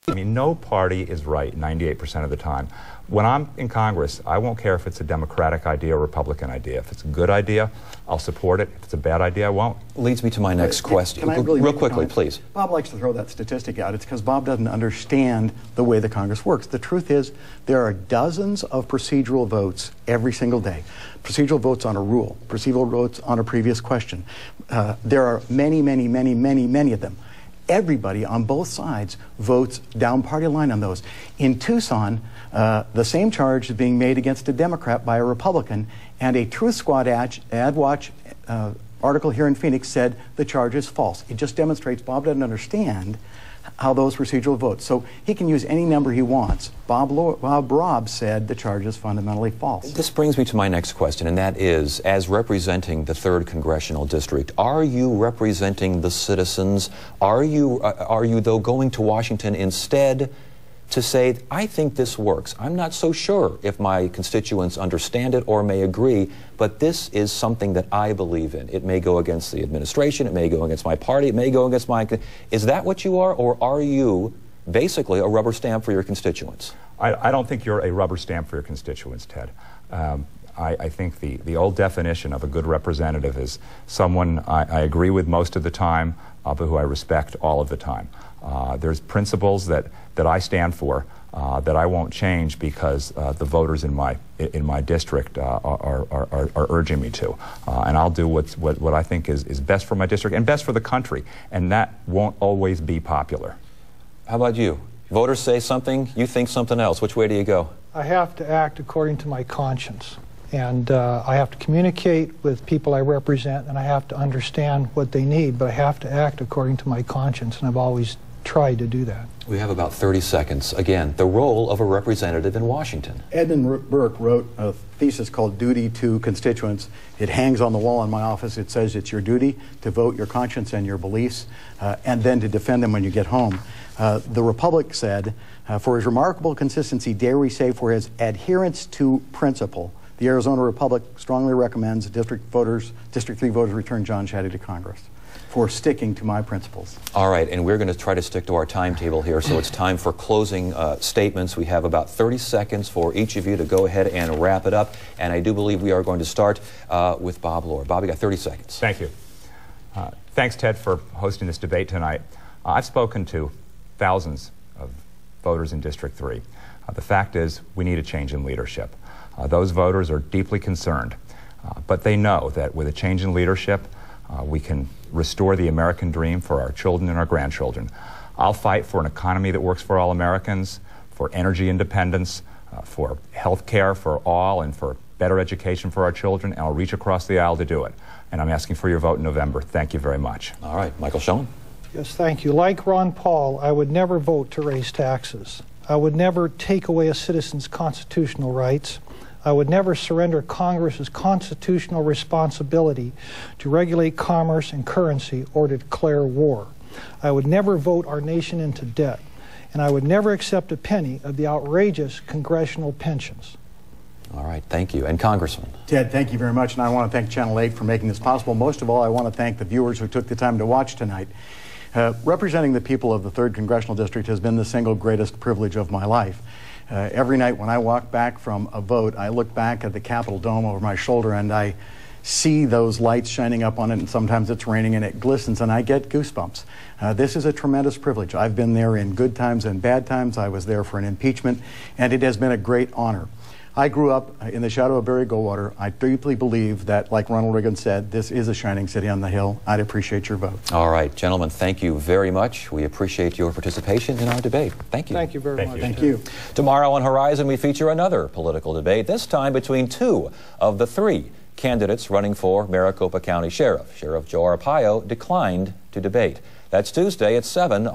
I mean, no party is right 98% of the time. When I'm in Congress, I won't care if it's a Democratic idea or Republican idea. If it's a good idea, I'll support it. If it's a bad idea, I won't. Leads me to my next question. Can I really real quickly, please. Bob likes to throw that statistic out. It's because Bob doesn't understand the way the Congress works. The truth is, there are dozens of procedural votes every single day. Procedural votes on a rule, procedural votes on a previous question. There are many, many, many, many, many of them. Everybody on both sides votes down party line on those. In Tucson, the same charge is being made against a Democrat by a Republican, and a Truth Squad ad watch article here in Phoenix said the charge is false. It just demonstrates Bob doesn't understand how those procedural votes. So he can use any number he wants. Bob Robb said the charge is fundamentally false. This brings me to my next question, and that is, as representing the 3rd Congressional District, are you representing the citizens? Are you though going to Washington instead to say, I think this works. I'm not so sure if my constituents understand it or may agree, but this is something that I believe in. It may go against the administration, it may go against my party, it may go against my... Is that what you are, or are you basically a rubber stamp for your constituents? I don't think you're a rubber stamp for your constituents, Ted. I think the old definition of a good representative is someone I agree with most of the time, but who I respect all of the time. There's principles that I stand for that I won't change because the voters in my district are urging me to, and I'll do what I think is best for my district and best for the country, and that won't always be popular. How about you? Voters say something, you think something else. Which way do you go? I have to act according to my conscience, and I have to communicate with people I represent, and I have to understand what they need, but I have to act according to my conscience, and I've always tried to do that. We have about 30 seconds. Again, the role of a representative in Washington. Edmund Burke wrote a thesis called Duty to Constituents. It hangs on the wall in my office. It says it's your duty to vote your conscience and your beliefs, and then to defend them when you get home. The Republic said, for his remarkable consistency, dare we say for his adherence to principle, the Arizona Republic strongly recommends District 3 voters return John Shadegg to Congress for sticking to my principles. All right, and we're going to try to stick to our timetable here, so it's time for closing statements. We have about 30 seconds for each of you to go ahead and wrap it up, and I do believe we are going to start with Bob Lohr. Bob, you got 30 seconds. Thank you. Thanks, Ted, for hosting this debate tonight. I've spoken to thousands of voters in District 3. The fact is, we need a change in leadership. Those voters are deeply concerned, but they know that with a change in leadership, we can restore the American dream for our children and our grandchildren. I'll fight for an economy that works for all Americans, for energy independence, for health care for all, and for better education for our children, and I'll reach across the aisle to do it. And I'm asking for your vote in November. Thank you very much. All right, Michael Schoen. Yes, thank you. Like Ron Paul, I would never vote to raise taxes. I would never take away a citizen's constitutional rights. I would never surrender Congress's constitutional responsibility to regulate commerce and currency or to declare war. I would never vote our nation into debt, and I would never accept a penny of the outrageous congressional pensions. All right, thank you. And Congressman. Ted, thank you very much, and I want to thank Channel 8 for making this possible. Most of all, I want to thank the viewers who took the time to watch tonight. Representing the people of the 3rd Congressional District has been the single greatest privilege of my life. Every night when I walk back from a vote, I look back at the Capitol Dome over my shoulder and I see those lights shining up on it, and sometimes it's raining and it glistens and I get goosebumps. This is a tremendous privilege. I've been there in good times and bad times. I was there for an impeachment, and it has been a great honor. I grew up in the shadow of Barry Goldwater. I deeply believe that, like Ronald Reagan said, this is a shining city on the hill. I'd appreciate your vote. All right, gentlemen, thank you very much. We appreciate your participation in our debate. Thank you. Thank you very much. Thank you. Tomorrow on Horizon, we feature another political debate, this time between 2 of the 3 candidates running for Maricopa County Sheriff. Sheriff Joe Arpaio declined to debate. That's Tuesday at 7.